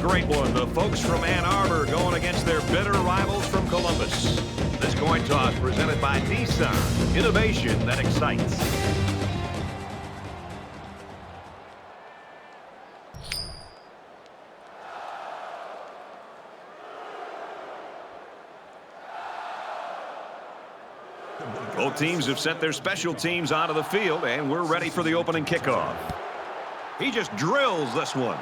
great one. The folks from Ann Arbor going against their bitter rivals from Columbus. This coin toss presented by Nissan. Innovation that excites. Both teams have sent their special teams onto the field, and we're ready for the opening kickoff. He just drills this one.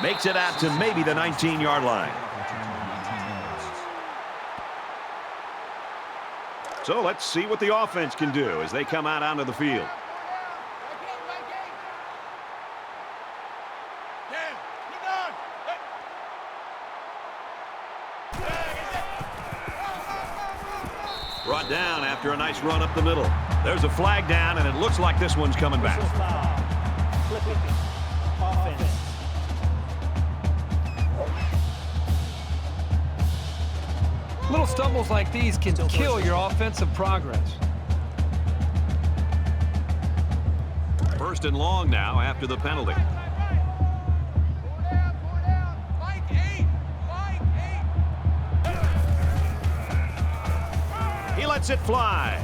Makes it out to maybe the 19-yard line. So let's see what the offense can do as they come out onto the field. Brought down after a nice run up the middle. There's a flag down, and it looks like this one's coming back. Little stumbles like these can kill your offensive progress. First and long now after the penalty. He lets it fly.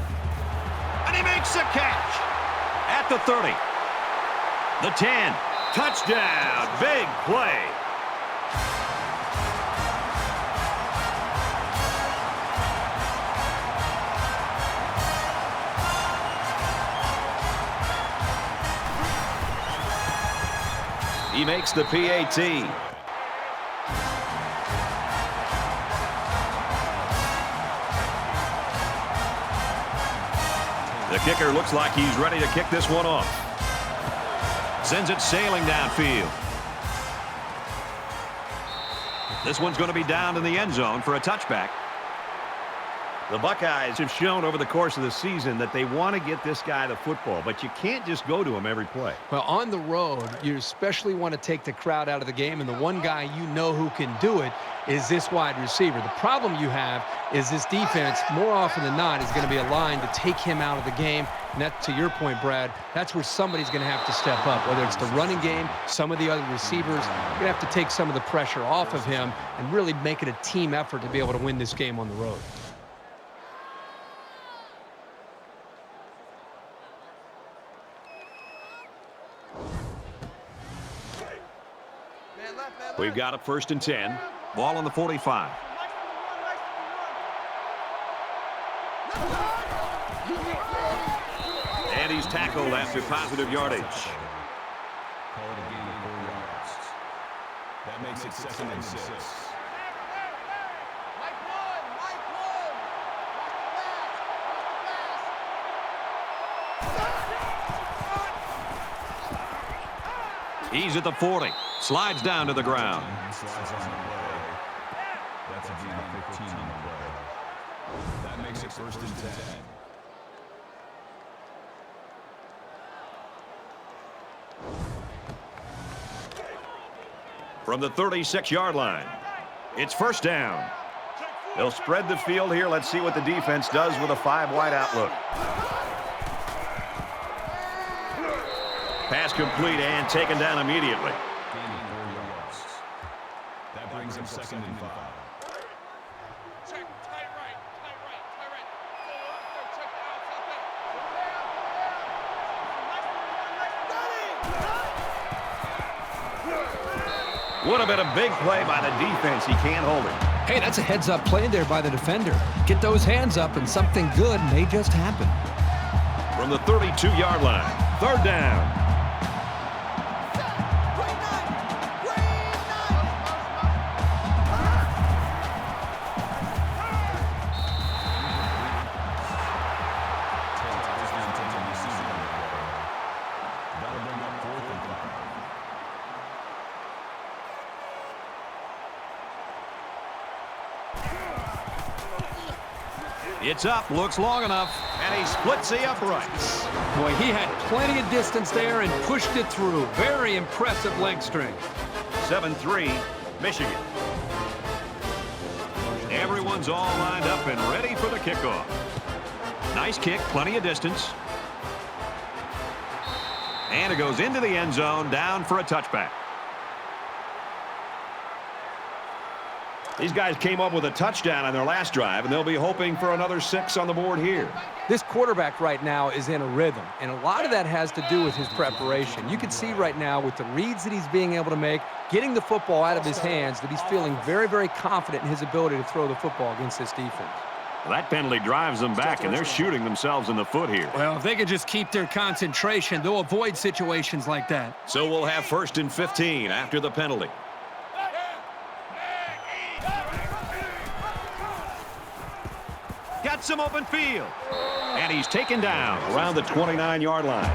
And he makes a catch. At the 30. The 10. Touchdown. Big play. He makes the PAT. The kicker looks like he's ready to kick this one off. Sends it sailing downfield. This one's going to be down in the end zone for a touchback. The Buckeyes have shown over the course of the season that they want to get this guy the football, but you can't just go to him every play. Well, on the road, you especially want to take the crowd out of the game, and the one guy you know who can do it is this wide receiver. The problem you have is this defense, more often than not, is going to be aligned to take him out of the game. And that, to your point, Brad, that's where somebody's going to have to step up, whether it's the running game, some of the other receivers. You're going to have to take some of the pressure off of him and really make it a team effort to be able to win this game on the road. We've got a 1st and 10. Ball on the 45. And he's tackled after positive yardage. Call it a gain of 4 yards. That makes it 2nd and 6. He's at the 40. Slides down to the ground. That's a gain of 15 on the play. That makes it 1st and 10. From the 36-yard line, it's 1st down. They'll spread the field here. Let's see what the defense does with a 5-wide outlook. Pass complete and taken down immediately. Gaining 4 yards. That brings him 2nd and 5. Would have been a big play by the defense. He can't hold it. Hey, that's a heads-up play there by the defender. Get those hands up and something good may just happen. From the 32-yard line, 3rd down. It's up, looks long enough, and he splits the uprights. Boy, he had plenty of distance there and pushed it through. Very impressive leg strength. 7-3, Michigan. Everyone's all lined up and ready for the kickoff. Nice kick, plenty of distance. And it goes into the end zone, down for a touchback. These guys came up with a touchdown on their last drive, and they'll be hoping for another 6 on the board here. This quarterback right now is in a rhythm, and a lot of that has to do with his preparation. You can see right now with the reads that he's being able to make, getting the football out of his hands, that he's feeling very, very confident in his ability to throw the football against this defense. Well, that penalty drives them back, and they're shooting themselves in the foot here. Well, if they can just keep their concentration, they'll avoid situations like that. So we'll have 1st and 15 after the penalty. Got some open field. And he's taken down around the 29-yard line.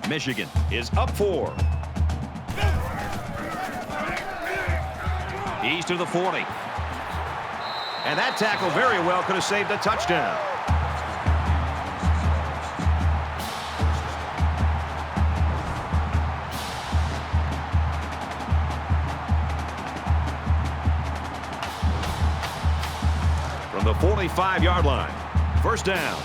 Michigan is up 4. He's to the 40. And that tackle very well could have saved a touchdown. From the 45-yard line, 1st down.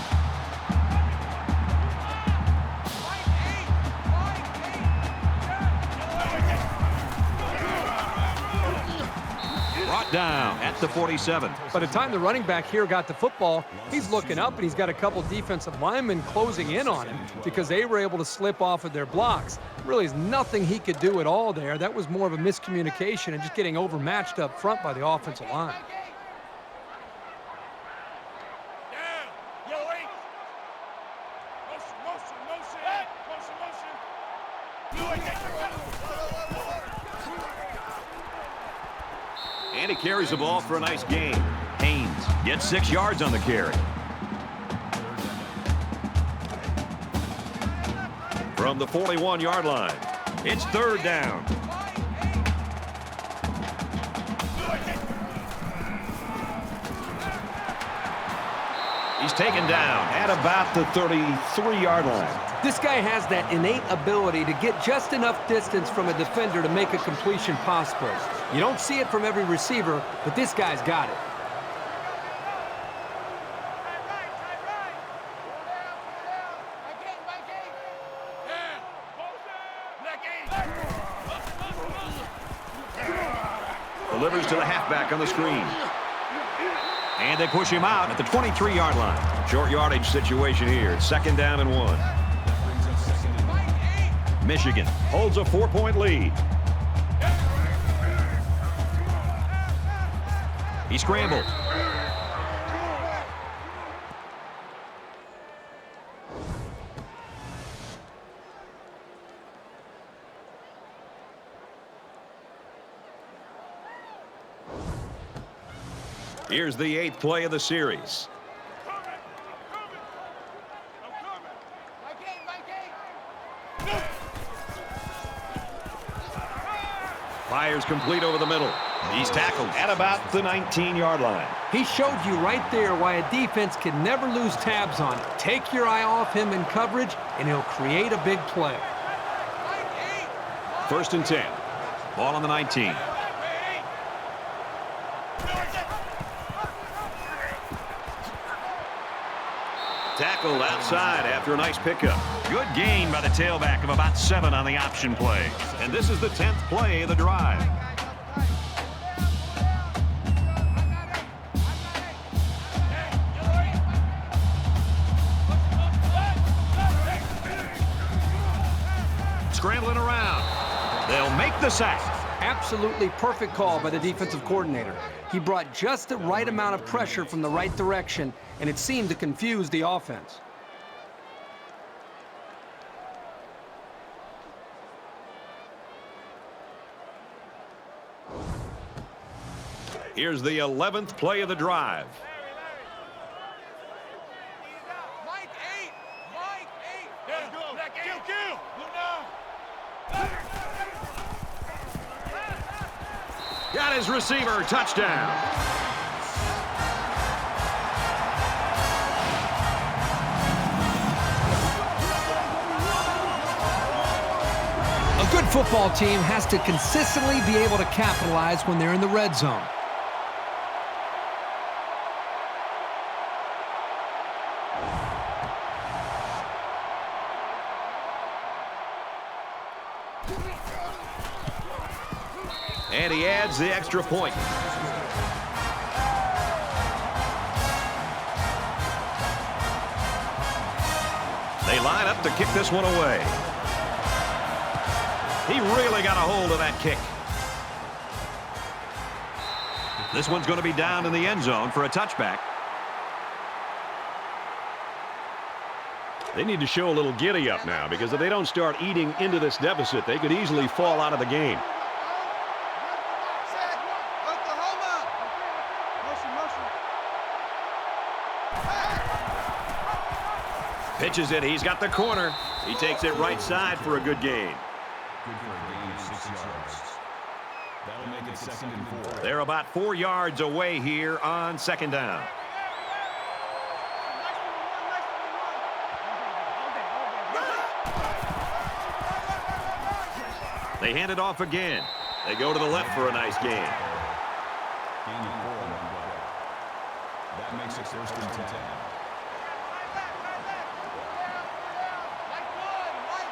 Down at the 47. By the time the running back here got the football, he's looking up and he's got a couple defensive linemen closing in on him because they were able to slip off of their blocks. Really is nothing he could do at all there. That was more of a miscommunication and just getting overmatched up front by the offensive line. And he carries the ball for a nice gain. Haynes gets 6 yards on the carry. From the 41-yard line, it's 3rd down. He's taken down at about the 33-yard line. This guy has that innate ability to get just enough distance from a defender to make a completion possible. You don't see it from every receiver, but this guy's got it. Delivers to the halfback on the screen. And they push him out at the 23-yard line. Short yardage situation here. It's 2nd down and 1. Michigan holds a 4-point lead. He scrambled. Here's the 8th play of the series. Fires complete over the middle. He's tackled at about the 19-yard line. He showed you right there why a defense can never lose tabs on him. Take your eye off him in coverage, and he'll create a big play. 1st and 10. Ball on the 19. Tackled outside after a nice pickup. Good gain by the tailback of about 7 on the option play. And this is the 10th play of the drive. Scrambling around. They'll make the sack. Absolutely perfect call by the defensive coordinator. He brought just the right amount of pressure from the right direction, and it seemed to confuse the offense. Here's the 11th play of the drive. Got his receiver, touchdown. A good football team has to consistently be able to capitalize when they're in the red zone. And he adds the extra point. They line up to kick this one away. He really got a hold of that kick. This one's going to be down in the end zone for a touchback. They need to show a little giddy up now, because if they don't start eating into this deficit, they could easily fall out of the game. Pitches it. He's got the corner. He takes it right side for a good gain. Good for a gain of 6 yards. That'll make it 2nd and 4. They're about 4 yards away here on 2nd down. They hand it off again. They go to the left for a nice gain. Gain of 4 on that play. That makes it 1st and 10.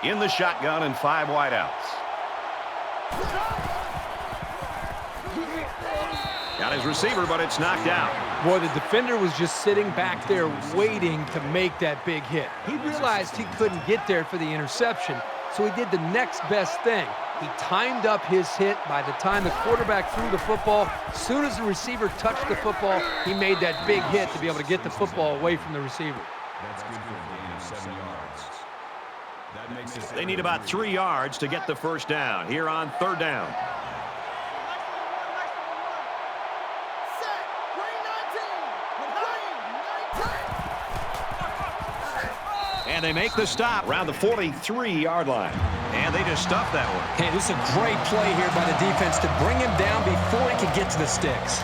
In the shotgun and 5 wideouts. Got his receiver, but it's knocked out. Boy, the defender was just sitting back there waiting to make that big hit. He realized he couldn't get there for the interception, so he did the next best thing. He timed up his hit. By the time the quarterback threw the football, as soon as the receiver touched the football, he made that big hit to be able to get the football away from the receiver. That's good for a gain of 7 yards. That makes it They need about 3 yards to get the first down here on 3rd down. And they make the stop around the 43-yard line. And they just stuffed that one. Hey, this is a great play here by the defense to bring him down before he could get to the sticks.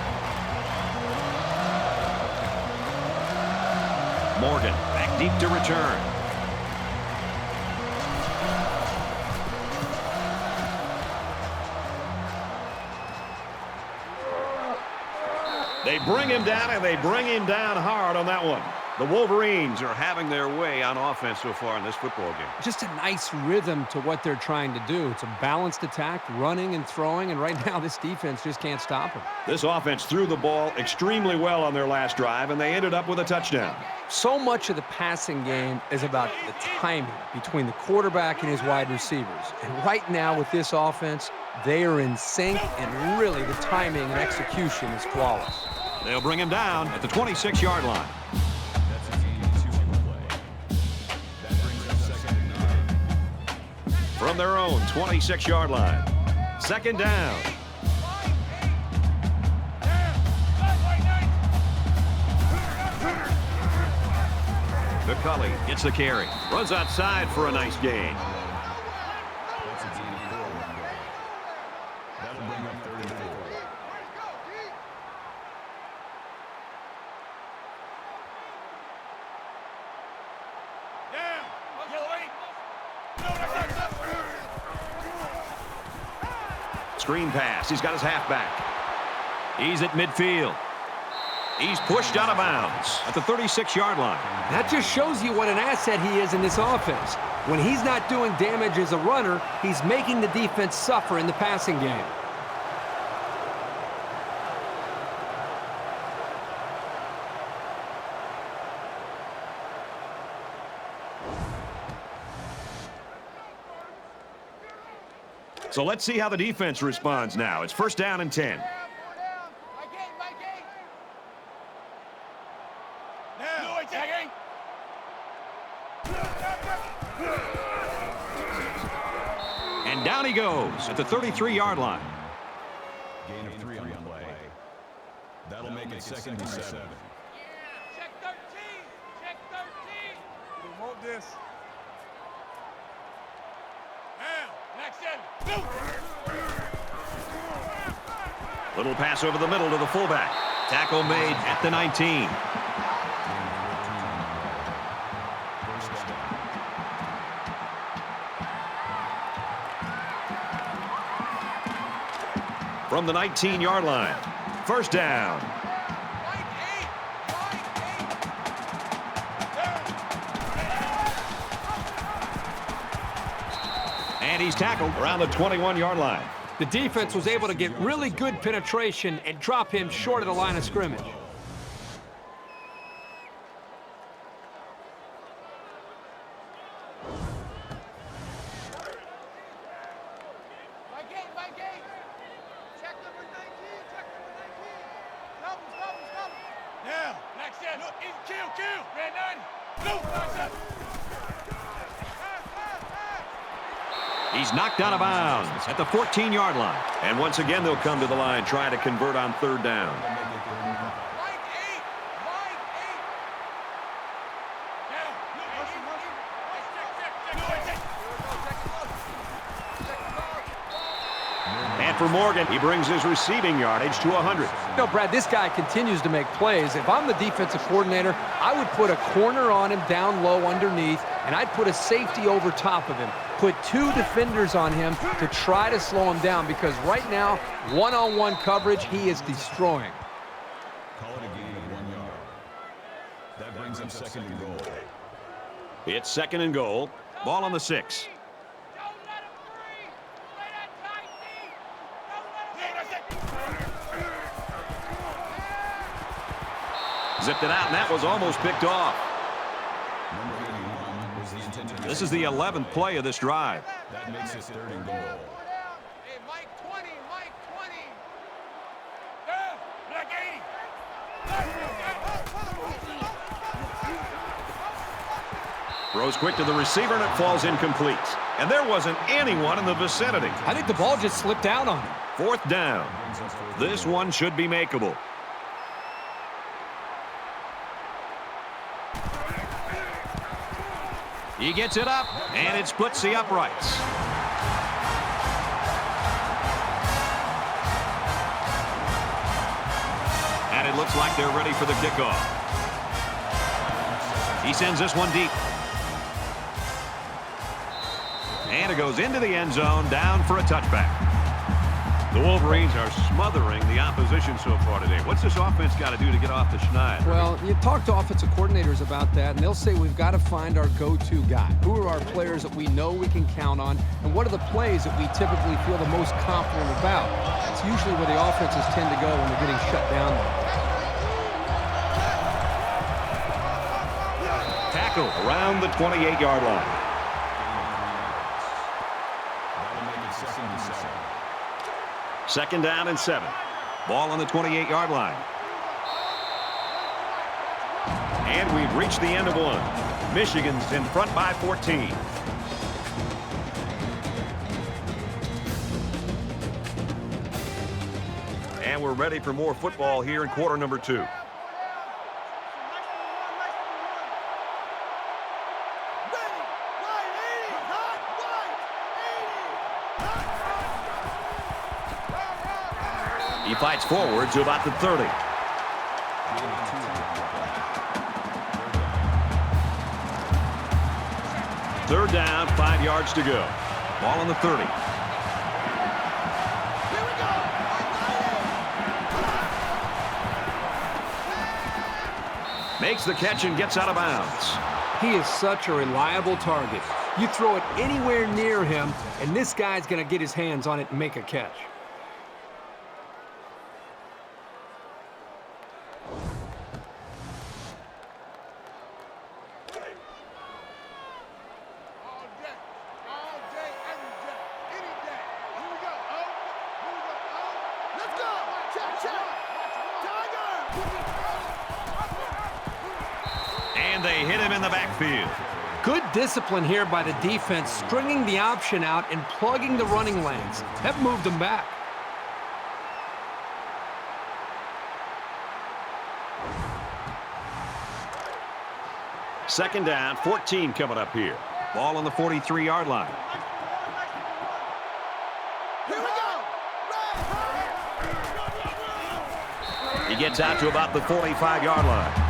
Morgan back deep to return. They bring him down, and they bring him down hard on that one. The Wolverines are having their way on offense so far in this football game. Just a nice rhythm to what they're trying to do. It's a balanced attack, running and throwing, and right now this defense just can't stop them. This offense threw the ball extremely well on their last drive, and they ended up with a touchdown. So much of the passing game is about the timing between the quarterback and his wide receivers. And right now with this offense, they are in sync, and really the timing and execution is flawless. They'll bring him down at the 26-yard line. That's a gain of 2 on the play. That brings up 2nd and 9. From their own 26-yard line. 2nd down. McCulley gets the carry. Runs outside for a nice gain. That's a gain of 4 on the play. That'll bring up 3rd and 4. Screen pass. He's got his halfback. He's at midfield. He's pushed out of bounds at the 36-yard line. That just shows you what an asset he is in this offense. When he's not doing damage as a runner, he's making the defense suffer in the passing game. So let's see how the defense responds now. It's 1st down and 10. And down he goes at the 33-yard line. Gain of 3 on the play. That'll make it 2nd and 7. Check 13. Check 13. We want this. Little pass over the middle to the fullback. Tackle made at the 19. from the 19-yard line. First down. And he's tackled around the 21-yard line. The defense was able to get really good penetration and drop him short of the line of scrimmage. He's knocked out of bounds at the 14-yard line. And once again, they'll come to the line trying to convert on third down. And for Morgan, he brings his receiving yardage to 100. No, Brad, this guy continues to make plays. If I'm the defensive coordinator, I would put a corner on him down low underneath, and I'd put a safety over top of him. Put 2 defenders on him to try to slow him down, because right now, one-on-one coverage, he is destroying. Call it a gain of 1 yard. That brings up second and goal. It's second and goal. Ball on the 6. Zipped it out, and that was almost picked off. This is the 11th play of this drive. That makes it third and goal. Hey, Mike 20, Mike 20. Yeah, Black 80. Throws quick to the receiver, and it falls incomplete. And there wasn't anyone in the vicinity. I think the ball just slipped out on him. Fourth down. This one should be makeable. He gets it up, and it splits the uprights. And it looks like they're ready for the kickoff. He sends this one deep. And it goes into the end zone, down for a touchback. The Wolverines are smothering the opposition so far today. What's this offense got to do to get off the schneid? Well, you talk to offensive coordinators about that, and they'll say we've got to find our go-to guy. Who are our players that we know we can count on, and what are the plays that we typically feel the most confident about? That's usually where the offenses tend to go when they're getting shut down. Tackle around the 28-yard line. Second down and 7. Ball on the 28-yard line. And we've reached the end of one. Michigan's in front by 14. And we're ready for more football here in quarter number 2. He fights forward to about the 30. Third down, 5 yards to go. Ball on the 30. Makes the catch and gets out of bounds. He is such a reliable target. You throw it anywhere near him, and this guy's going to get his hands on it and make a catch. And they hit him in the backfield. Good discipline here by the defense, stringing the option out and plugging the running lanes. That moved them back. Second down, 14 coming up here. Ball on the 43-yard line. He gets out to about the 45-yard line.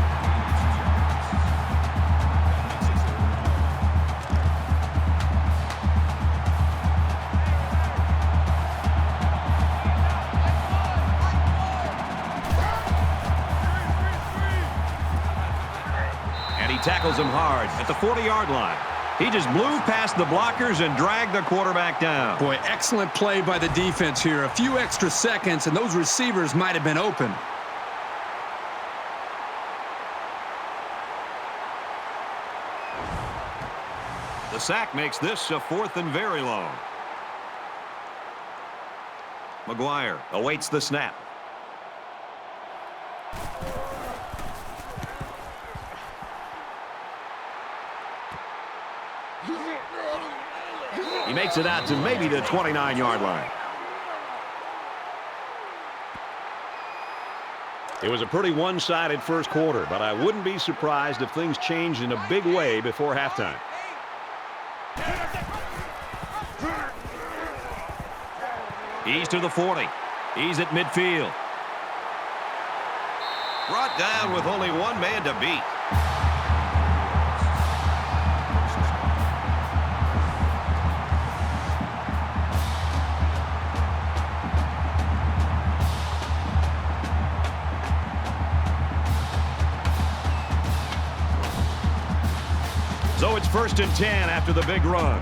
tackles him hard at the 40-yard line. He just blew past the blockers and dragged the quarterback down. Boy, excellent play by the defense here. A few extra seconds, and those receivers might have been open. The sack makes this a 4th and very long. McGuire awaits the snap. He makes it out to maybe the 29-yard line. It was a pretty one-sided first quarter, but I wouldn't be surprised if things changed in a big way before halftime. He's to the 40. He's at midfield. Brought down with only one man to beat. So it's 1st and 10 after the big run.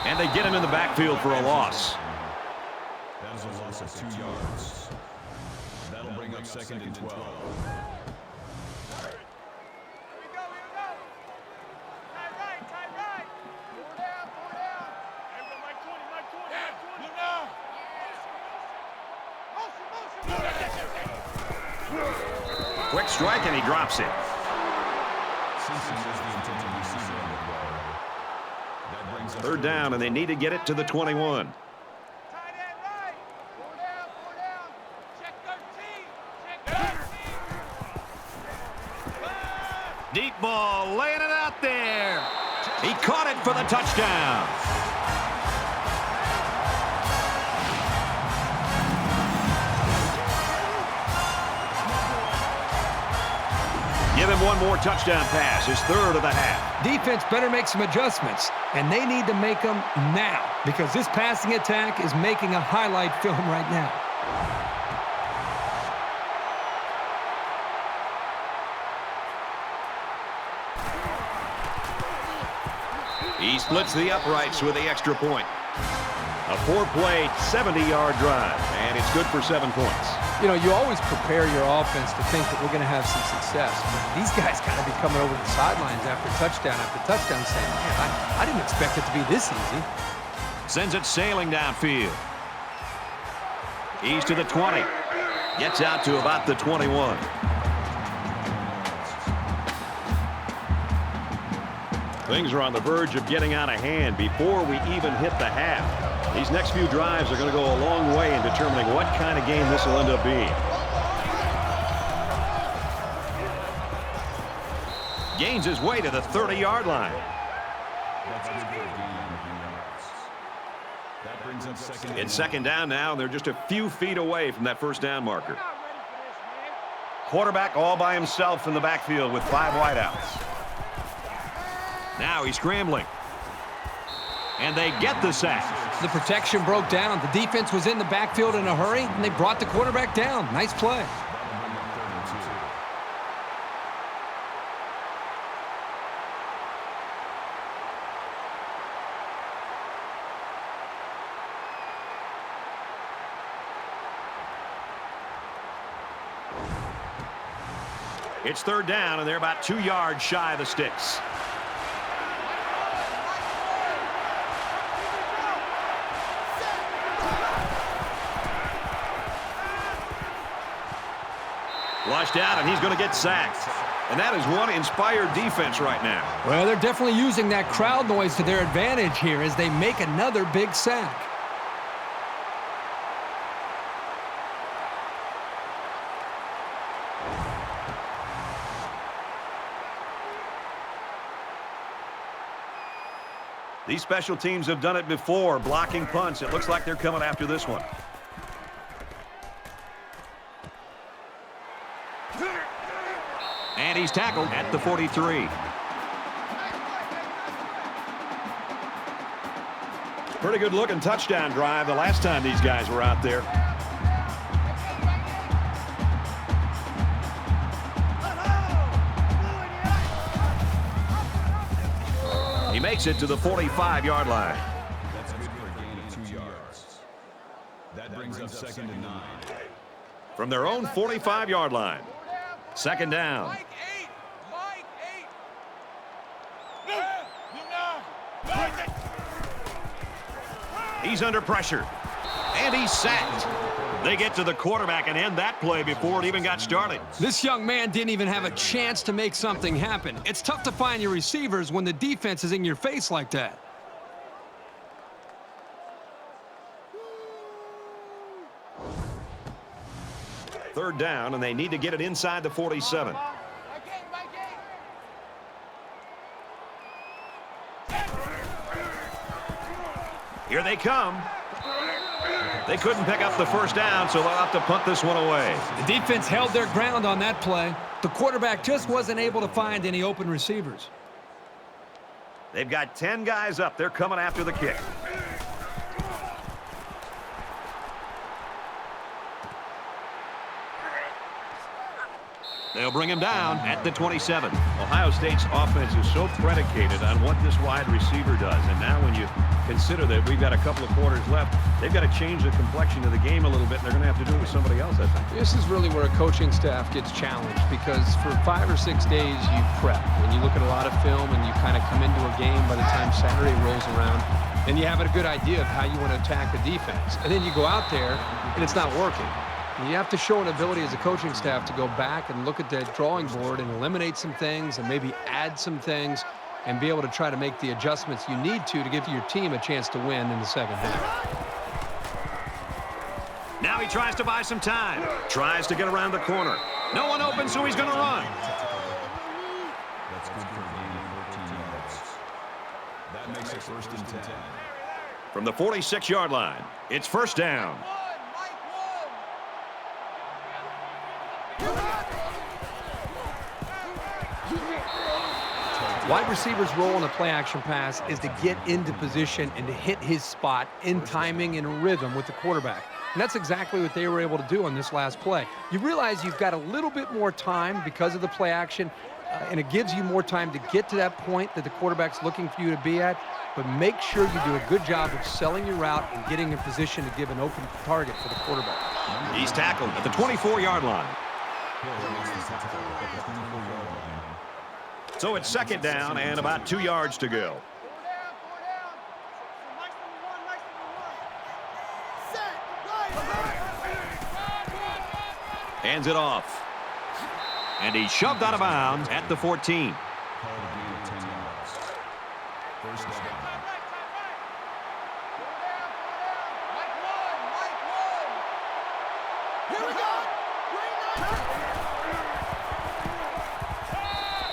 And they get him in the backfield for a loss. That is a loss of 2 yards. That'll bring up 2nd and 12. Quick strike, and he drops it. Third down, and they need to get it to the 21. Deep ball, laying it out there. He caught it for the touchdown. Give him one more touchdown pass, his 3rd of the half. Defense better make some adjustments, and they need to make them now because this passing attack is making a highlight film right now. He splits the uprights with the extra point. A 4-play, 70-yard drive, and it's good for 7 points. You know, you always prepare your offense to think that we're going to have some success. But these guys got to be coming over the sidelines after touchdown saying, man, I didn't expect it to be this easy. Sends it sailing downfield. He's to the 20. Gets out to about the 21. Things are on the verge of getting out of hand before we even hit the half. These next few drives are going to go a long way in determining what kind of game this will end up being. Gains his way to the 30-yard line. It's 2nd down now, and they're just a few feet away from that 1st down marker. Quarterback all by himself in the backfield with 5 wideouts. Now he's scrambling. And they get the sack. The protection broke down. The defense was in the backfield in a hurry, and they brought the quarterback down. Nice play. It's 3rd down, and they're about 2 yards shy of the sticks. Flushed out, and he's going to get sacked. And that is one inspired defense right now. Well, they're definitely using that crowd noise to their advantage here as they make another big sack. These special teams have done it before, blocking punts. It looks like they're coming after this one. And he's tackled at the 43. Pretty good looking touchdown drive the last time these guys were out there. He makes it to the 45-yard line. That's good for a gain of 2 yards. That brings up 2nd and 9. From their own 45-yard line. 2nd down. Mike 8. Mike 8. He's under pressure. And he's sacked. They get to the quarterback and end that play before it even got started. This young man didn't even have a chance to make something happen. It's tough to find your receivers when the defense is in your face like that. Third down, and they need to get it inside the 47. Mike 8. Here they come. They couldn't pick up the first down, so they'll have to punt this one away. The defense held their ground on that play. The quarterback just wasn't able to find any open receivers. They've got 10 guys up. They're coming after the kick. They'll bring him down at the 27. Ohio State's offense is so predicated on what this wide receiver does. And now when you consider that we've got a couple of quarters left, they've got to change the complexion of the game a little bit, and they're going to have to do it with somebody else, I think. This is really where a coaching staff gets challenged, because for 5 or 6 days you prep. When you look at a lot of film and you kind of come into a game by the time Saturday rolls around, and you have a good idea of how you want to attack the defense. And then you go out there and it's not working. And you have to show an ability as a coaching staff to go back and look at the drawing board and eliminate some things and maybe add some things and be able to try to make the adjustments you need to give your team a chance to win in the second half. Now he tries to buy some time. Tries to get around the corner. No one open, so he's going to run. That's good for a gain of 14 yards. That makes it 1st and 10. From the 46-yard line, it's 1st down. Wide receiver's role in a play-action pass is to get into position and to hit his spot in timing and rhythm with the quarterback. And that's exactly what they were able to do on this last play. You realize you've got a little bit more time because of the play action, and it gives you more time to get to that point that the quarterback's looking for you to be at. But make sure you do a good job of selling your route and getting in position to give an open target for the quarterback. He's tackled at the 24-yard line. So it's 2nd down and about 2 yards to go. Hands it off. And he's shoved out of bounds at the 14.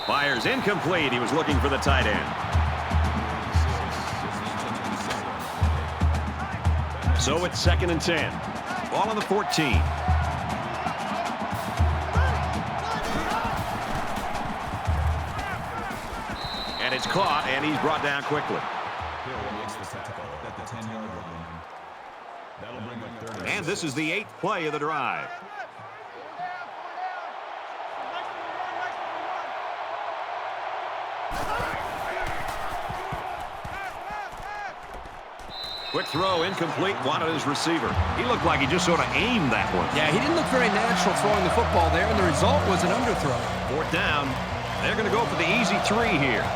Fires incomplete. He was looking for the tight end. So it's 2nd and 10. Ball on the 14. And it's caught, and he's brought down quickly. And this is the 8th play of the drive. Quick throw, incomplete, wanted his receiver. He looked like he just sort of aimed that one. Yeah, he didn't look very natural throwing the football there, and the result was an underthrow. 4th down. They're going to go for the easy 3 here.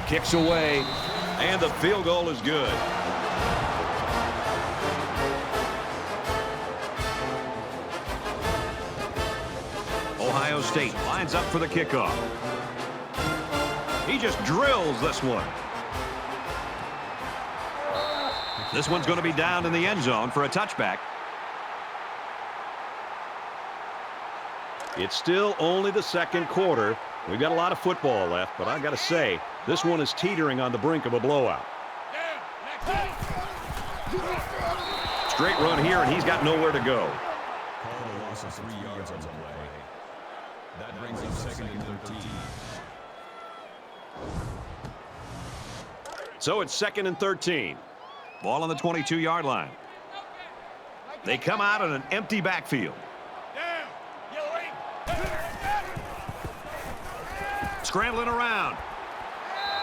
Kicks away, and the field goal is good. Ohio State lines up for the kickoff. He just drills this one. This one's going to be down in the end zone for a touchback. It's still only the 2nd quarter. We've got a lot of football left, but I've got to say, this one is teetering on the brink of a blowout. Straight run here, and he's got nowhere to go. Call a loss of 3 yards on the play. That brings up 2nd and 13. So it's 2nd and 13. Ball on the 22-yard line. They come out in an empty backfield. Scrambling around.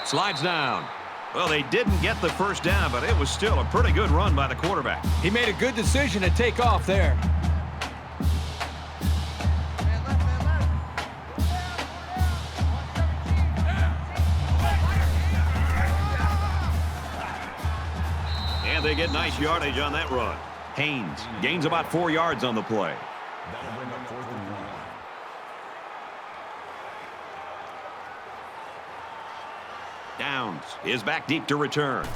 Slides down. Well, they didn't get the first down, but it was still a pretty good run by the quarterback. He made a good decision to take off there. And they get nice yardage on that run. Haynes gains about 4 yards on the play. That'll bring up 4th and 1. Downs is back deep to return.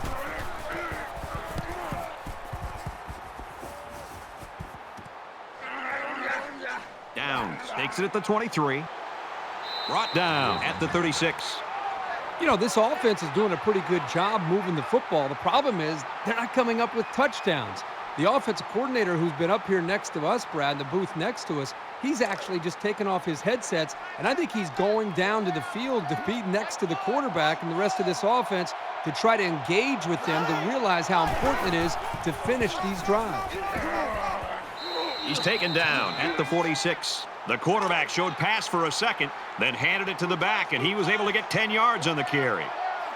Downs takes it at the 23. Brought down at the 36. You know, this offense is doing a pretty good job moving the football. The problem is they're not coming up with touchdowns. The offensive coordinator who's been up here next to us, Brad, in the booth next to us, he's actually just taken off his headsets, and I think he's going down to the field to be next to the quarterback and the rest of this offense to try to engage with them to realize how important it is to finish these drives. He's taken down at the 46. The quarterback showed pass for a second, then handed it to the back, and he was able to get 10 yards on the carry.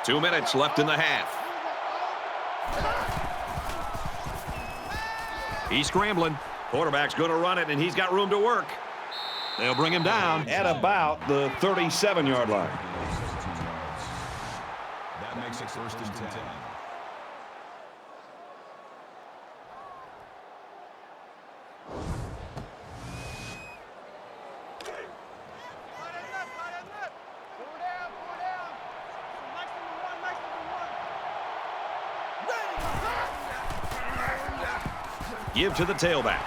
2 minutes left in the half. He's scrambling. Quarterback's going to run it, and he's got room to work. They'll bring him down at about the 37-yard line. That makes it 1st and 10. Give to the tailback.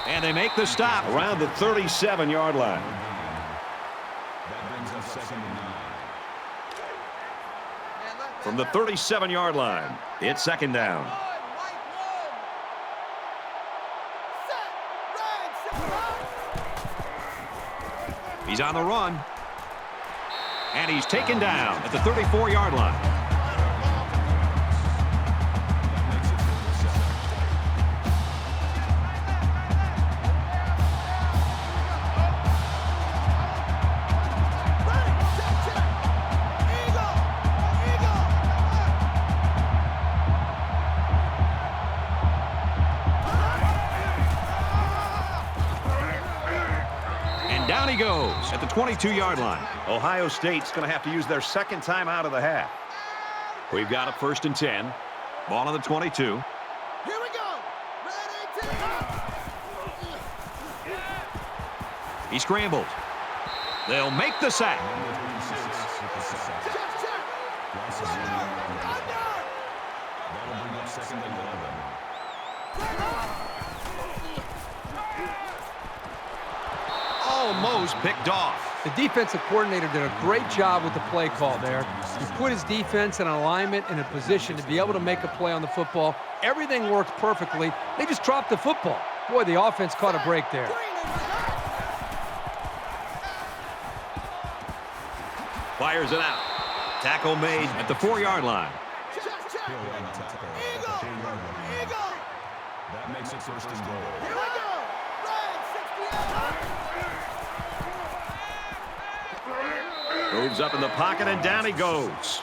And they make the stop around the 37-yard line. That brings up 2nd and 9. From the 37-yard line, it's 2nd down. He's on the run. And he's taken down at the 34-yard line. Down he goes at the 22-yard line. Ohio State's going to have to use their 2nd time out of the half. We've got a 1st and 10. Ball on the 22. Here we go. He scrambled. They'll make the sack. That'll bring up 2nd and 11. Almost picked off. The defensive coordinator did a great job with the play call there. He put his defense in alignment in a position to be able to make a play on the football. Everything worked perfectly. They just dropped the football. Boy, the offense caught a break there. Fires it out. Tackle made at the 4-yard line. That makes it 1st and goal. Moves up in the pocket, and down he goes.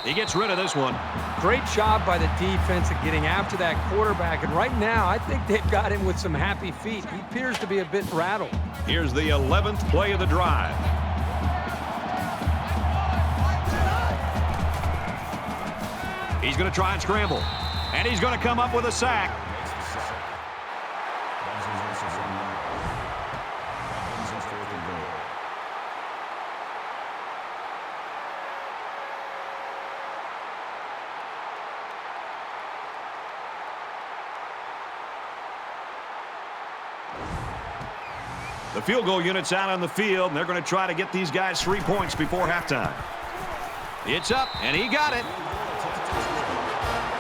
He gets rid of this one. Great job by the defense of getting after that quarterback. And right now, I think they've got him with some happy feet. He appears to be a bit rattled. Here's the 11th play of the drive. He's going to try and scramble. And he's going to come up with a sack. The field goal unit's out on the field, and they're going to try to get these guys 3 points before halftime. It's up, and he got it.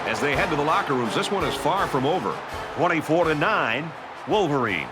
As they head to the locker rooms, this one is far from over. 24-9, Wolverines.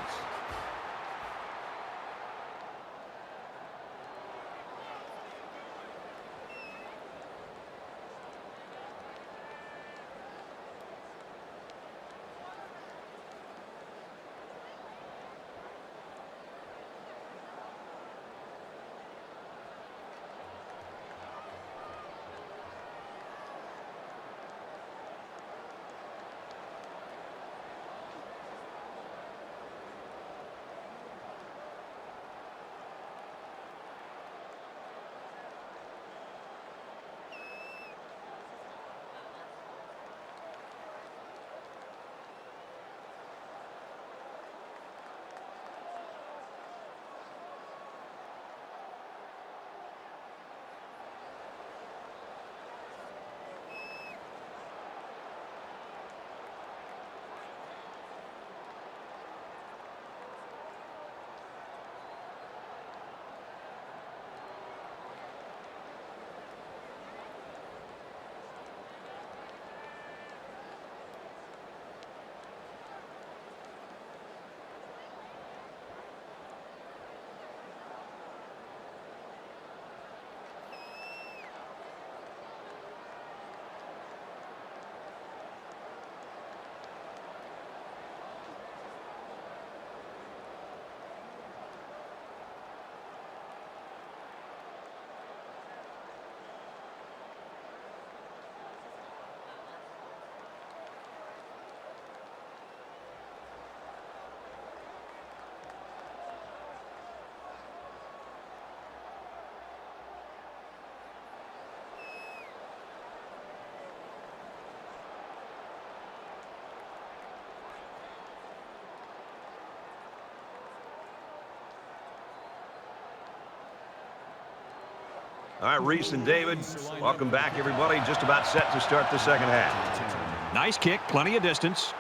All right, Reese and David, welcome back, everybody. Just about set to start the second half. Nice kick, plenty of distance.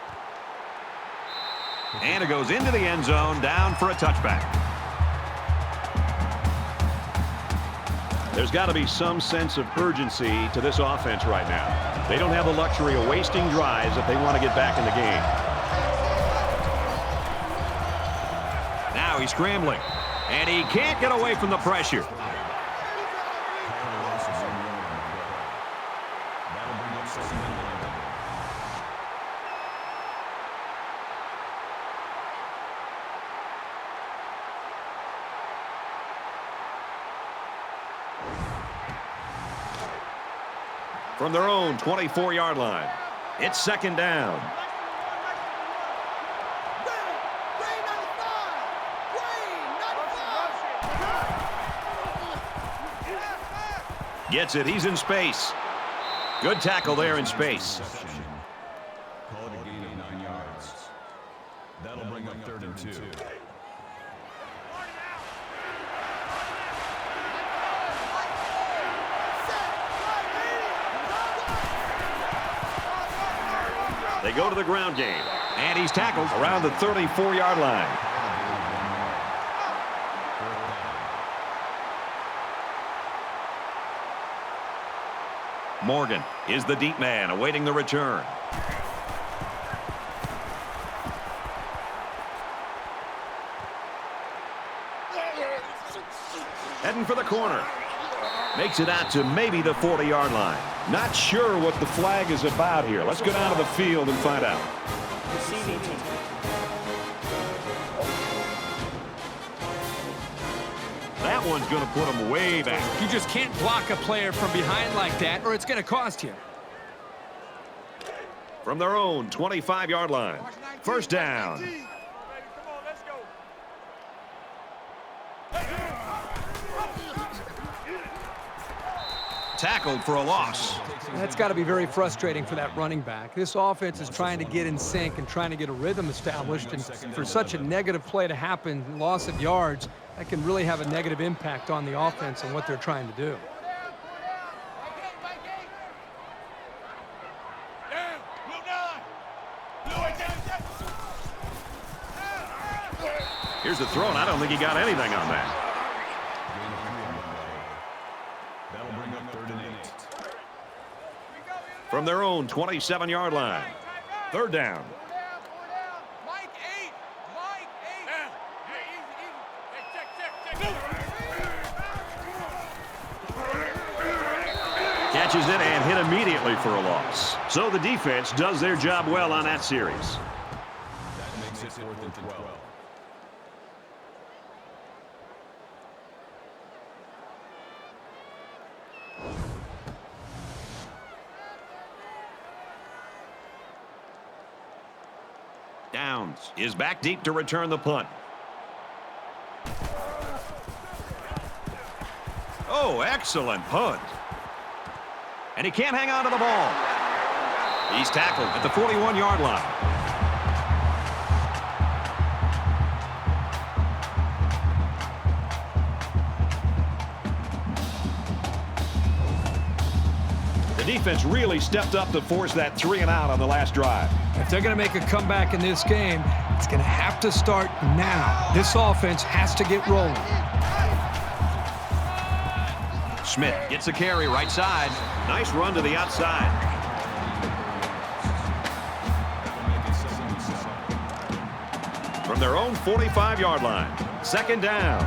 And it goes into the end zone, down for a touchback. There's got to be some sense of urgency to this offense right now. They don't have the luxury of wasting drives if they want to get back in the game. Now he's scrambling, and he can't get away from the pressure. From their own 24-yard line, it's second down. Gets it. He's in space. Good tackle there in space. Call it a gain of 9 yards. That'll bring up 3rd and 2. They go to the ground game. And he's tackled around the 34-yard line. Morgan is the deep man awaiting the return. Heading for the corner. Makes it out to maybe the 40-yard line. Not sure what the flag is about here. Let's go down to the field and find out. That one's going to put him way back. You just can't block a player from behind like that, or it's going to cost you. From their own 25-yard line. First down. Tackled for a loss. That's got to be very frustrating for that running back. This offense is trying to get in sync and trying to get a rhythm established, and for such a negative play to happen, loss of yards, that can really have a negative impact on the offense and what they're trying to do. Here's the throw, and I don't think he got anything on that. That'll bring up 3rd and 8. From their own 27-yard line. Third down. catches it and hit immediately for a loss. So the defense does their job well on that series. That makes it 4th and 12. Downs is back deep to return the punt. Oh, excellent punt. And he can't hang on to the ball. He's tackled at the 41-yard line. The defense really stepped up to force that 3-and-out on the last drive. If they're going to make a comeback in this game, it's going to have to start now. This offense has to get rolling. Schmidt gets a carry right side. Nice run to the outside. From their own 45-yard line. 2nd down.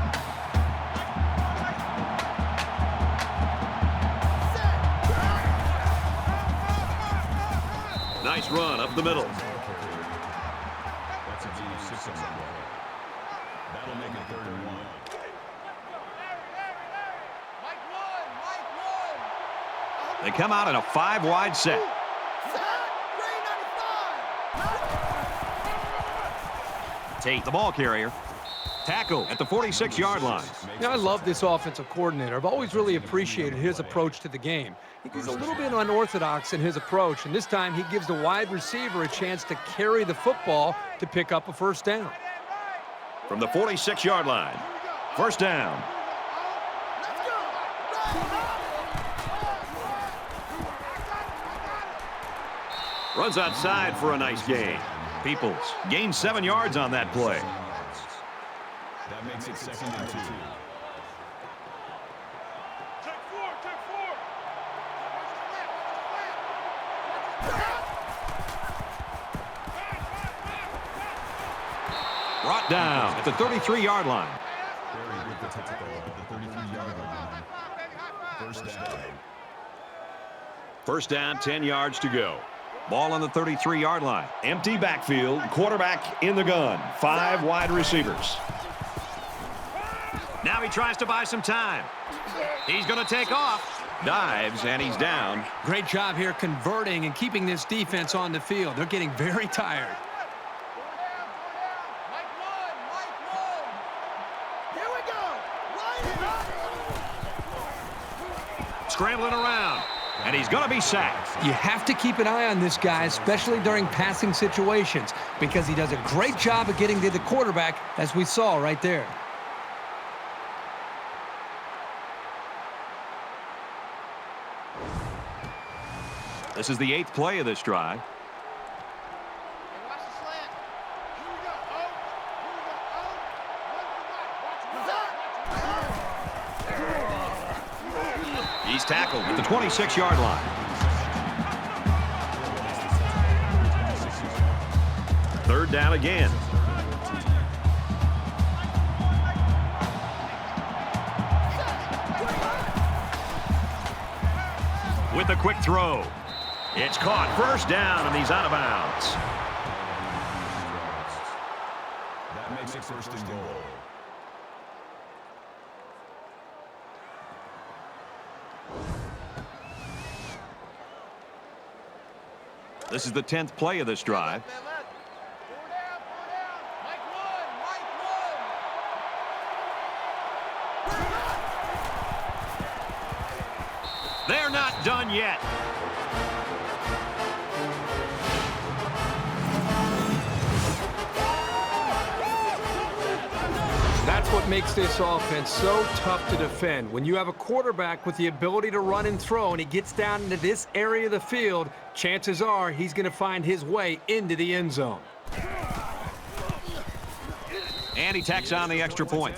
Nice run up the middle. That's a gain of 6 on the play. That'll make it 3rd and 1. They come out in a 5-wide set. Tate, the ball carrier. Tackle at the 46-yard line. You know, I love this offensive coordinator. I've always really appreciated his approach to the game. He's a little bit unorthodox in his approach, and this time he gives the wide receiver a chance to carry the football to pick up a 1st down. From the 46-yard line. 1st down. Runs outside for a nice gain. Peoples gains 7 yards on that play. That makes it 2nd and 2. Brought down at the 33-yard line. Barry with the tackle at the 33-yard line. 1st down. 1st down, 10 yards to go. Ball on the 33-yard line. Empty backfield, quarterback in the gun. 5 wide receivers. Now he tries to buy some time. He's going to take off. Dives, and he's down. Great job here converting and keeping this defense on the field. They're getting very tired. Scrambling around, and he's going to be sacked. You have to keep an eye on this guy, especially during passing situations, because he does a great job of getting to the quarterback, as we saw right there. This is the 8th play of this drive. He's tackled at the 26-yard line. 3rd down again. With a quick throw. It's caught. 1st down, and he's out of bounds. That makes it 1st and goal. This is the 10th play of this drive. They're not done yet. That's what makes this offense so tough to defend. When you have a quarterback with the ability to run and throw and he gets down into this area of the field, chances are he's going to find his way into the end zone. And he tacks on the extra point.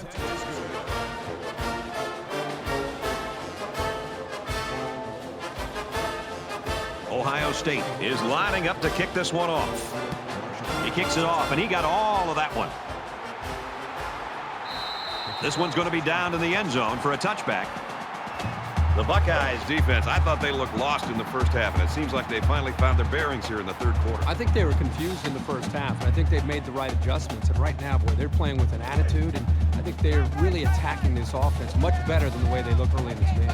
Ohio State is lining up to kick this one off. He kicks it off, and he got all of that one. This one's going to be down in the end zone for a touchback. The Buckeyes defense, I thought they looked lost in the first half, and it seems like they finally found their bearings here in the third quarter. I think they were confused in the first half, and I think they've made the right adjustments. And right now, boy, they're playing with an attitude, and I think they're really attacking this offense much better than the way they look early in this game.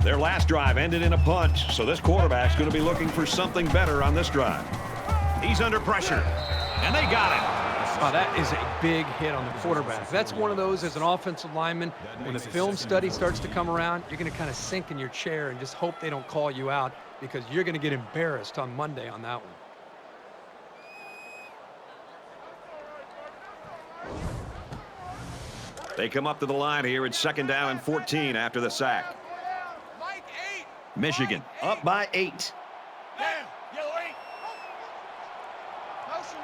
Their last drive ended in a punt, so this quarterback's going to be looking for something better on this drive. He's under pressure, and they got him. Oh, that is a big hit on the quarterback. That's one of those as an offensive lineman, when the film study starts to come around, you're going to kind of sink in your chair and just hope they don't call you out, because you're going to get embarrassed on Monday on that one. They come up to the line here. It's 2nd down and 14 after the sack. Mike 8. Michigan up by 8. Down. Yellow 8. Motion.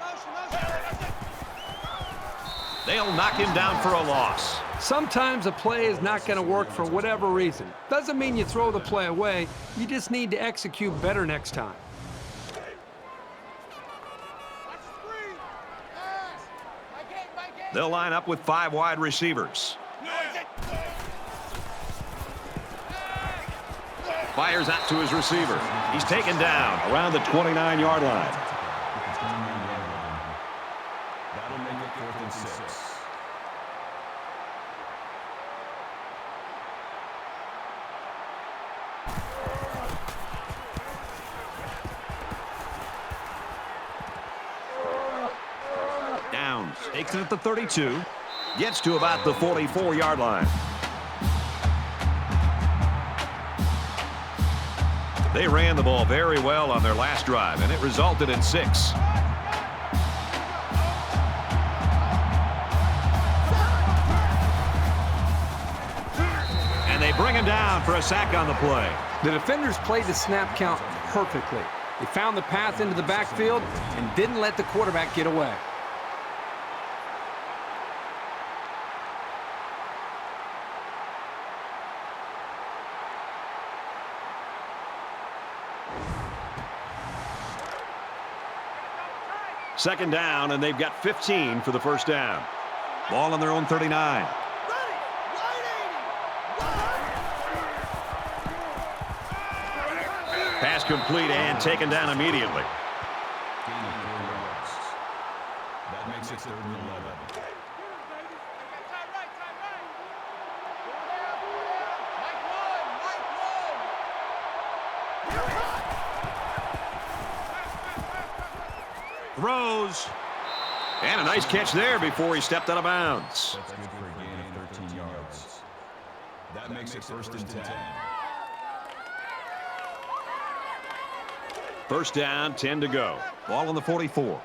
They'll knock him down for a loss. Sometimes a play is not going to work for whatever reason. Doesn't mean you throw the play away. You just need to execute better next time. They'll line up with 5 wide receivers. Fires out to his receiver. He's taken down around the 29-yard line. That'll make it 4th and 6. Downs takes it at the 32. Gets to about the 44-yard line. They ran the ball very well on their last drive, and it resulted in 6. And they bring him down for a sack on the play. The defenders played the snap count perfectly. They found the path into the backfield and didn't let the quarterback get away. Second down, and they've got 15 for the first down. Ball on their own 39. Pass complete and taken down immediately. Gain of 4 yards. That makes it 3rd and 11. Throws. And a nice catch there before he stepped out of bounds. That's good for a gain of 13 yards. That makes it 1st and 10. First down, 10 to go. Ball on the 44.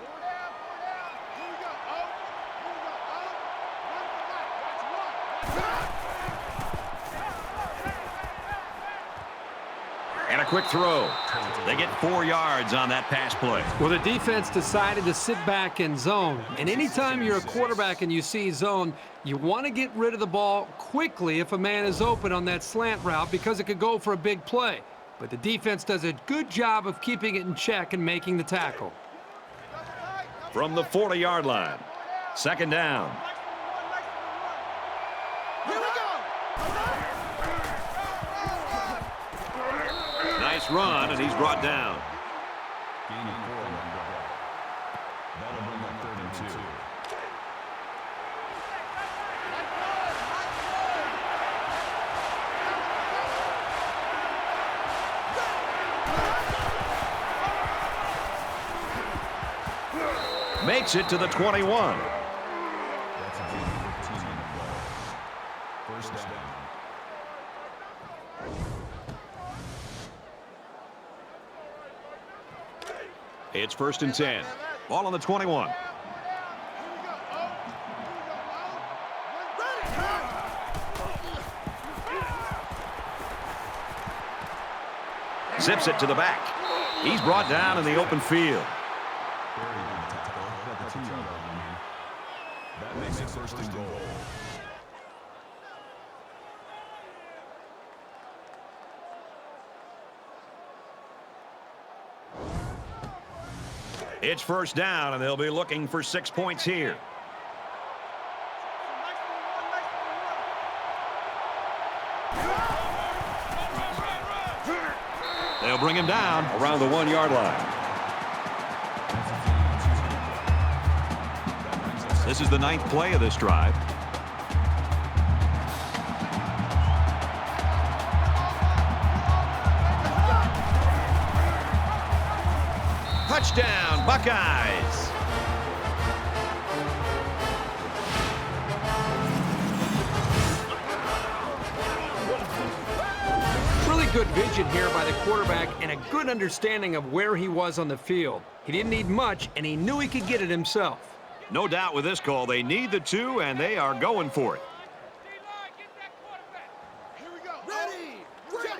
And a quick throw. They get 4 yards on that pass play. Well, the defense decided to sit back and zone. And anytime you're a quarterback and you see zone, you want to get rid of the ball quickly if a man is open on that slant route, because it could go for a big play. But the defense does a good job of keeping it in check and making the tackle. From the 40-yard line. Second down. Nice run, and he's brought down. Gain of 4 on that play. That'll bring up 3rd and 2. Makes it to the 21. That's a gain of 15 on the play. First down. It's 1st and 10. Ball on the 21. Zips it to the back. He's brought down in the open field. That makes it 1st and goal. It's first down, and they'll be looking for 6 points here. They'll bring him down around the 1-yard line. This is the 9th play of this drive. Touchdown, Buckeyes. Really good vision here by the quarterback and a good understanding of where he was on the field. He didn't need much, and he knew he could get it himself. No doubt with this call, they need the 2, and they are going for it. Here we go. Ready.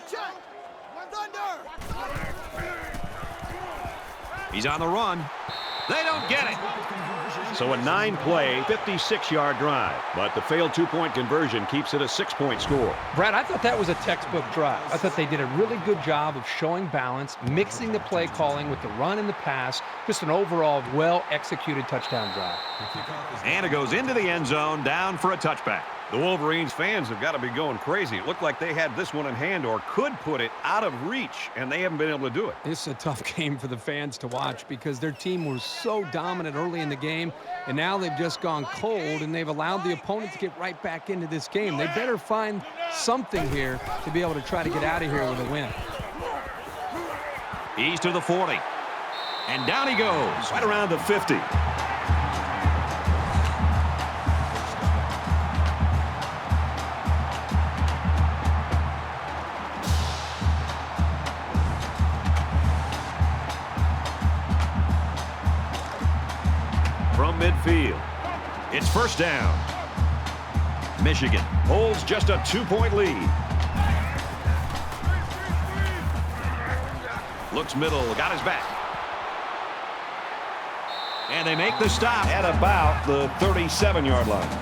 Check. Thunder. He's on the run. They don't get it. So a 9-play, 56-yard drive. But the failed 2-point conversion keeps it a 6-point score. Brad, I thought that was a textbook drive. I thought they did a really good job of showing balance, mixing the play calling with the run and the pass. Just an overall well-executed touchdown drive. And it goes into the end zone, down for a touchback. The Wolverines fans have got to be going crazy. It looked like they had this one in hand or could put it out of reach, and they haven't been able to do it. This is a tough game for the fans to watch because their team was so dominant early in the game, and now they've just gone cold, and they've allowed the opponent to get right back into this game. They better find something here to be able to try to get out of here with a win. He's to the 40. And down he goes, right around the 50. From midfield, it's first down. Michigan holds just a 2-point lead. Looks middle, got his back. And they make the stop at about the 37-yard line.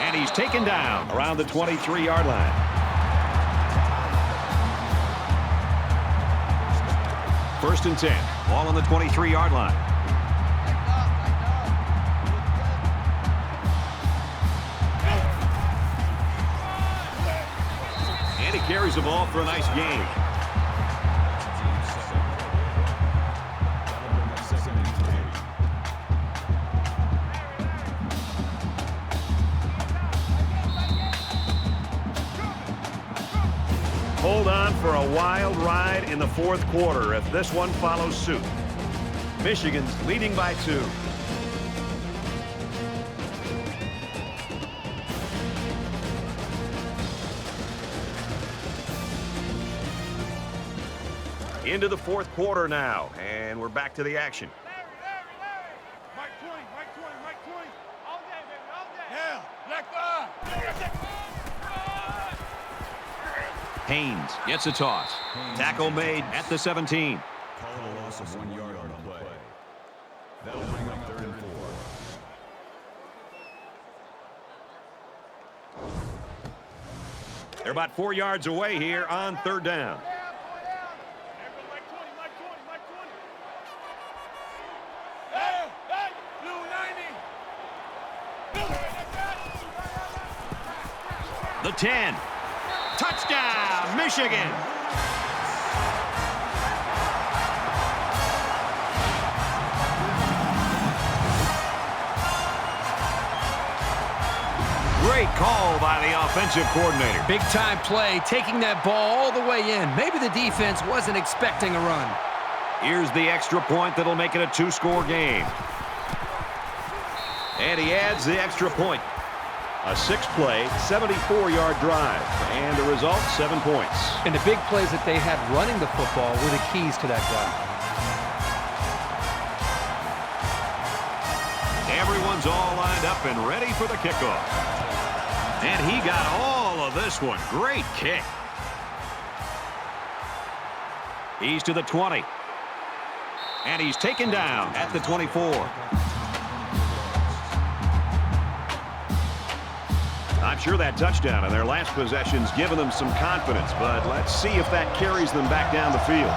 And he's taken down around the 23-yard line. First and 10, ball on the 23-yard line. And he carries the ball for a nice gain. Hold on for a wild ride in the 4th quarter if this one follows suit. Michigan's leading by 2. Into the 4th quarter now, and we're back to the action. Mike 20. All day, baby, all day. Yeah, black 5. Haynes gets a toss. Tackle made at the 17. Call it a loss of 1 yard on the play. That'll bring up 3rd and 4. They're about 4 yards away here on 3rd down. The 10. Touchdown, Michigan. Great call by the offensive coordinator. Big time play, taking that ball all the way in. Maybe the defense wasn't expecting a run. Here's the extra point that'll make it a 2-score game. And he adds the extra point. A 6-play, 74-yard drive. And the result, 7 points. And the big plays that they had running the football were the keys to that drive. Everyone's all lined up and ready for the kickoff. And he got all of this one. Great kick. He's to the 20. And he's taken down at the 24. I'm sure that touchdown in their last possession's given them some confidence, but let's see if that carries them back down the field.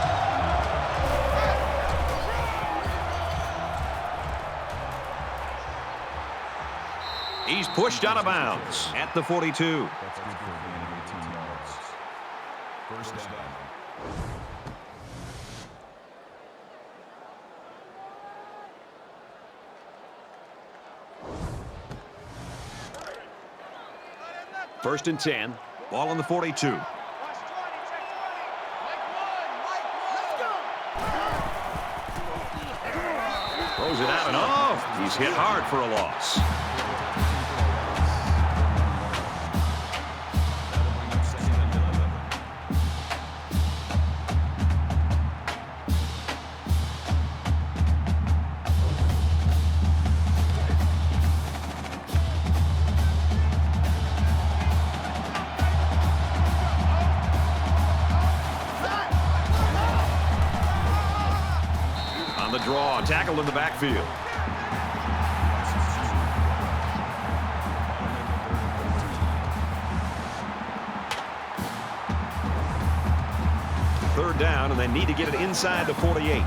He's pushed out of bounds at the 42. That's good for a gain of 18 yards. First down. First and 10. Ball on the 42. Watch 20, check 20. Throws it out and off. He's hit hard for a loss. On the draw, tackled in the backfield. Third down, and they need to get it inside the 48.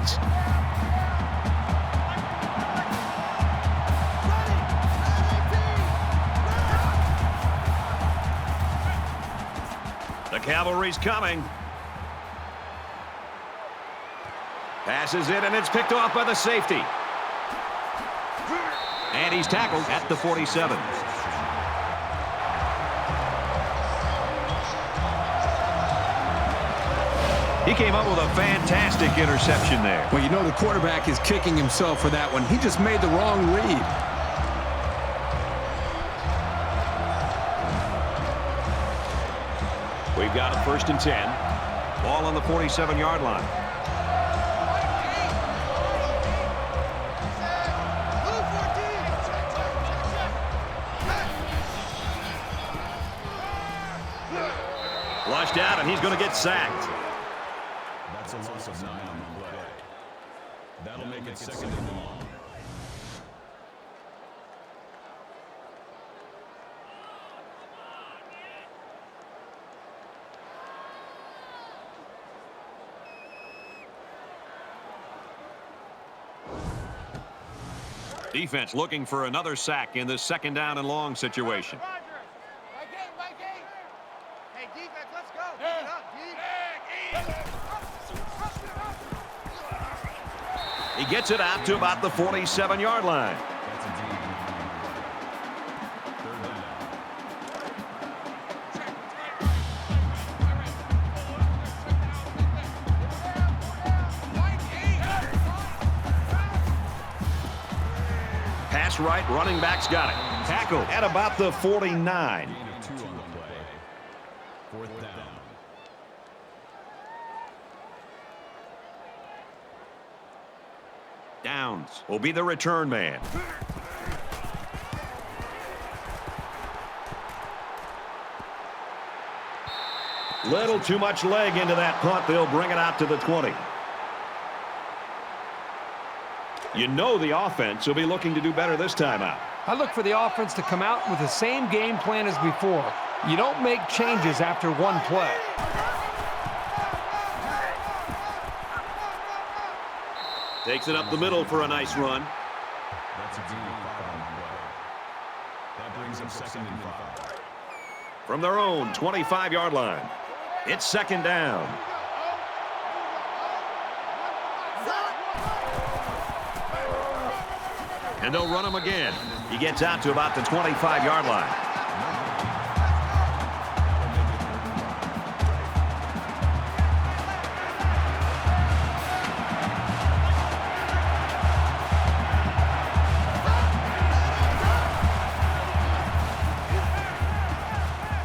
The cavalry's coming. Passes it, and it's picked off by the safety. And he's tackled at the 47. He came up with a fantastic interception there. Well, you know the quarterback is kicking himself for that one. He just made the wrong read. We've got a first and 10. Ball on the 47-yard line. Flushed out, and he's going to get sacked. That's a loss of 9 on the play. That'll make it second and long. Defense looking for another sack in this second down and long situation. Right game. Hey, defense, let's go. Pick it up, D. He gets it out to about the 47-yard line. That's a D. Third down. Pass right, running back's got it. Tackle at about the 49. Gain of 2 on the play. Fourth down. Downs will be the return man. Little too much leg into that punt. They'll bring it out to the 20. You know the offense will be looking to do better this time out. I look for the offense to come out with the same game plan as before. You don't make changes after one play. Takes it up the middle for a nice run. That's a D. 5 on the play. That brings them second and 5. From their own 25-yard line. It's second down. And they'll run him again. He gets out to about the 25-yard line.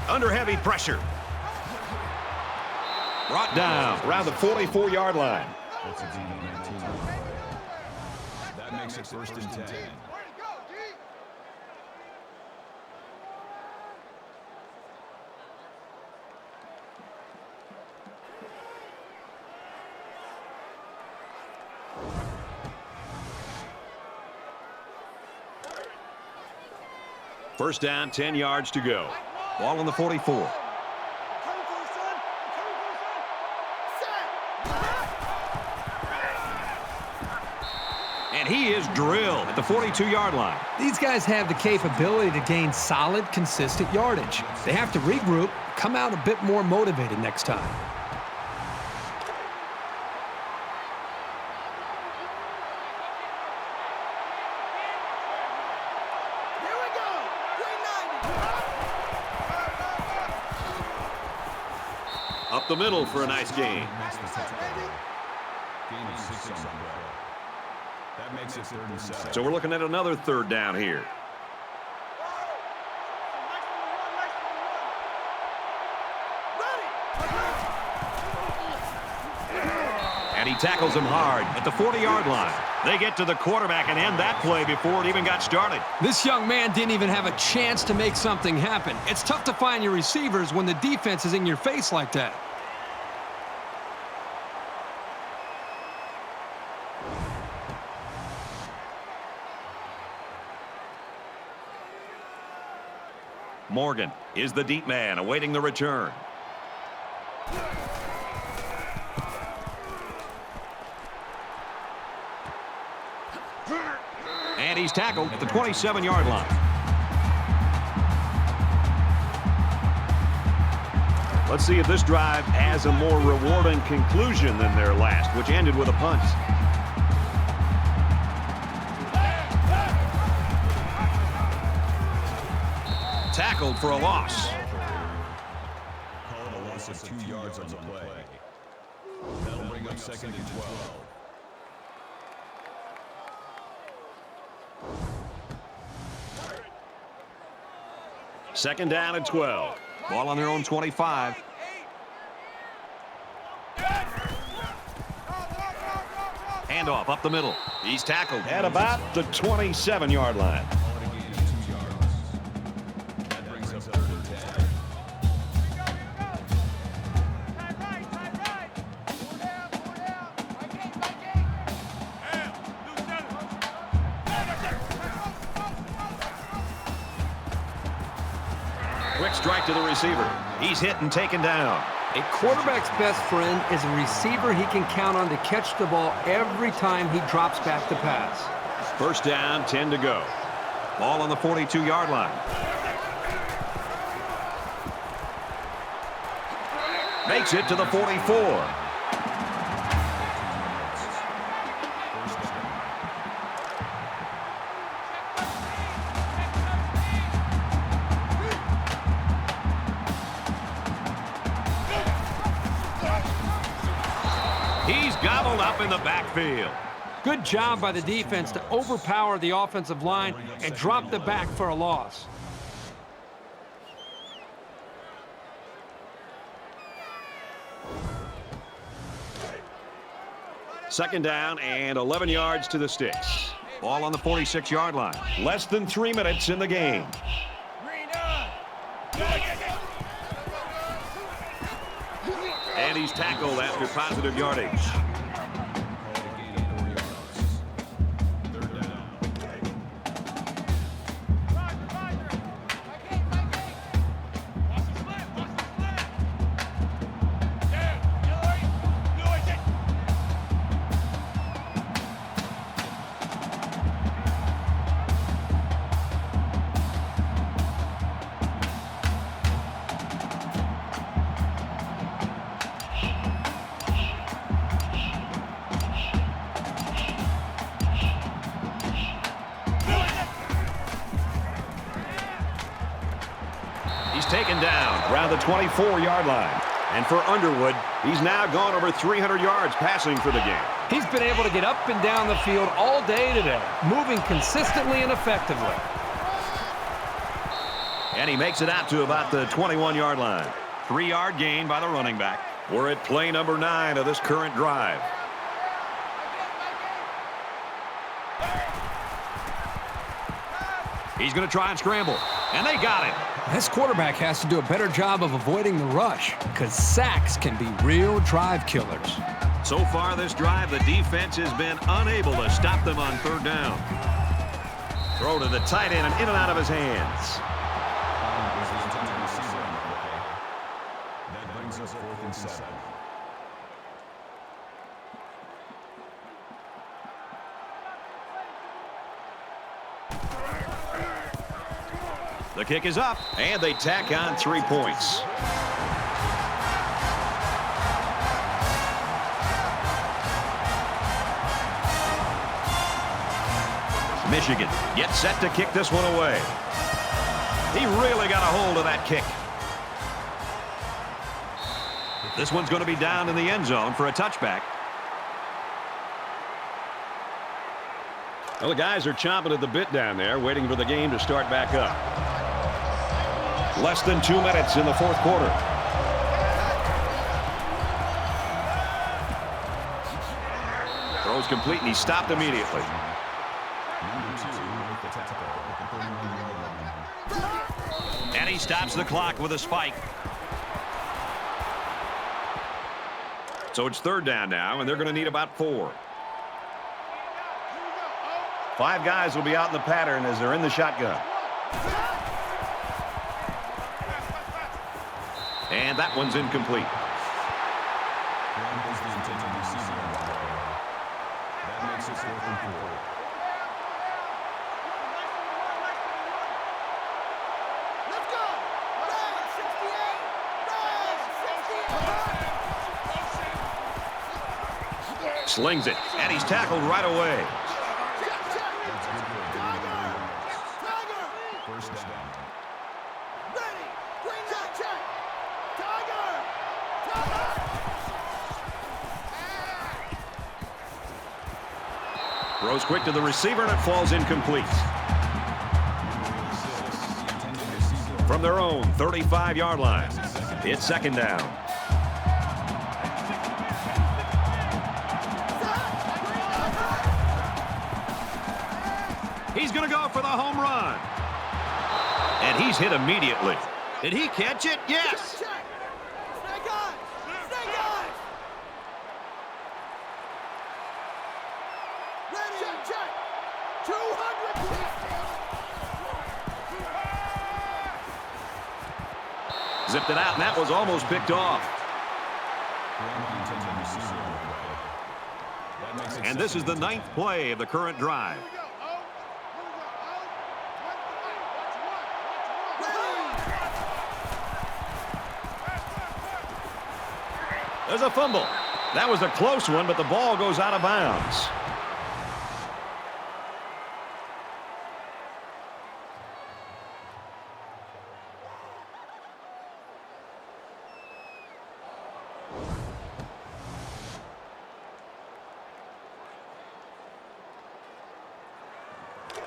Under heavy pressure. Brought down around the 44-yard line. That's a D. 19. That makes it first and 10. Way to go, D. First down, 10 yards to go. Ball on the 44. And he is drilled at the 42-yard line. These guys have the capability to gain solid, consistent yardage. They have to regroup, come out a bit more motivated next time. Up the middle for a nice gain. That makes it 3rd and 7. So we're looking at another 3rd down here. And he tackles him hard at the 40-yard line. They get to the quarterback and end that play before it even got started. This young man didn't even have a chance to make something happen. It's tough to find your receivers when the defense is in your face like that. Morgan is the deep man awaiting the return. And he's tackled at the 27-yard line. Let's see if this drive has a more rewarding conclusion than their last, which ended with a punt. Tackled for a loss. Call it a loss of 2 yards on the play. That'll bring up 2nd and 12. Second down and 12. Ball on their own 25. Handoff up the middle. He's tackled at about the 27-yard line. Quick strike to the receiver. He's hit and taken down. A quarterback's best friend is a receiver he can count on to catch the ball every time he drops back to pass. First down, 10 to go. Ball on the 42-yard line. Makes it to the 44. He's gobbled up in the backfield. Good job by the defense to overpower the offensive line and drop the back for a loss. Second down and 11 yards to the sticks. Ball on the 46-yard line. Less than 3 minutes in the game. And he's tackled after positive yardage. Taken down around the 24-yard line. And for Underwood, he's now gone over 300 yards passing for the game. He's been able to get up and down the field all day today, moving consistently and effectively. And he makes it out to about the 21-yard line. 3-yard gain by the running back. We're at play number 9 of this current drive. He's going to try and scramble. And they got him. This quarterback has to do a better job of avoiding the rush because sacks can be real drive killers. So far this drive, the defense has been unable to stop them on 3rd down. Throw to the tight end and in and out of his hands. a 4th and 7. The kick is up, and they tack on 3 points. Michigan gets set to kick this one away. He really got a hold of that kick. This one's going to be down in the end zone for a touchback. Well, the guys are chomping at the bit down there, waiting for the game to start back up. Less than 2 minutes in the 4th quarter. Throws complete, and he stopped immediately. And he stops the clock with a spike. So it's 3rd down now, and they're going to need about 4. 5 guys will be out in the pattern as they're in the shotgun. And that one's incomplete. That makes it 4th and 4. Slings it, and he's tackled right away. First down. Throws quick to the receiver, and it falls incomplete. From their own 35-yard line, it's 2nd down. He's going to go for the home run. And he's hit immediately. Did he catch it? Yes. Zipped it out, and that was almost picked off. And this is the 9th play of the current drive. There's a fumble. That was a close one, but the ball goes out of bounds.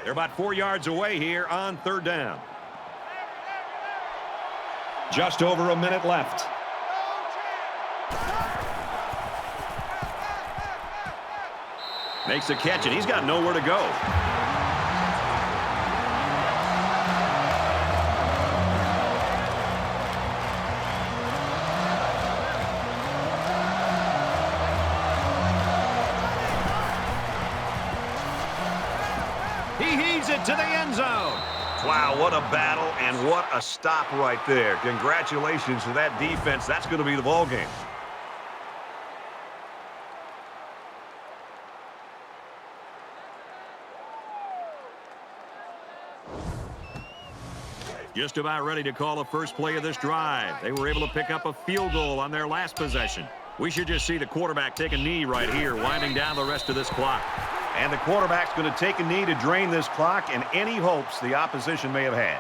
They're about 4 yards away here on 3rd down. Just over a minute left. Makes a catch, and he's got nowhere to go. He heaves it to the end zone. Wow, what a battle and what a stop right there. Congratulations to that defense. That's going to be the ball game. Just about ready to call the first play of this drive. They were able to pick up a field goal on their last possession. We should just see the quarterback take a knee right here, winding down the rest of this clock. And the quarterback's going to take a knee to drain this clock and any hopes the opposition may have had.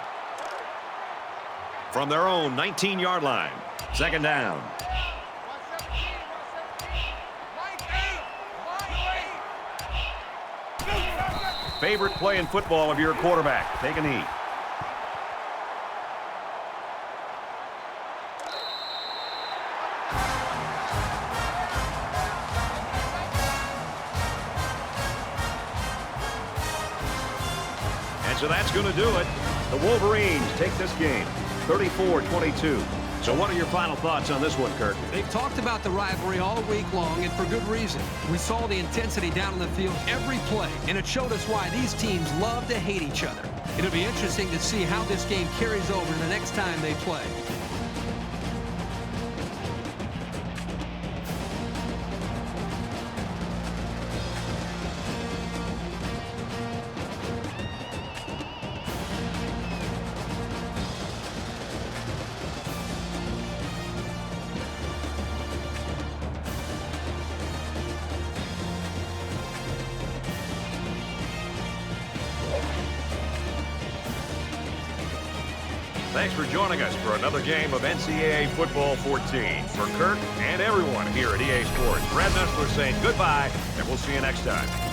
From their own 19-yard line, 2nd down. Favorite play in football of your quarterback. Take a knee. So that's going to do it. The Wolverines take this game 34-22. So what are your final thoughts on this one, Kirk? They've talked about the rivalry all week long, and for good reason. We saw the intensity down on the field every play, and it showed us why these teams love to hate each other. It'll be interesting to see how this game carries over the next time they play. Thanks for joining us for another game of NCAA Football 14. For Kirk and everyone here at EA Sports, Brad Nessler saying goodbye, and we'll see you next time.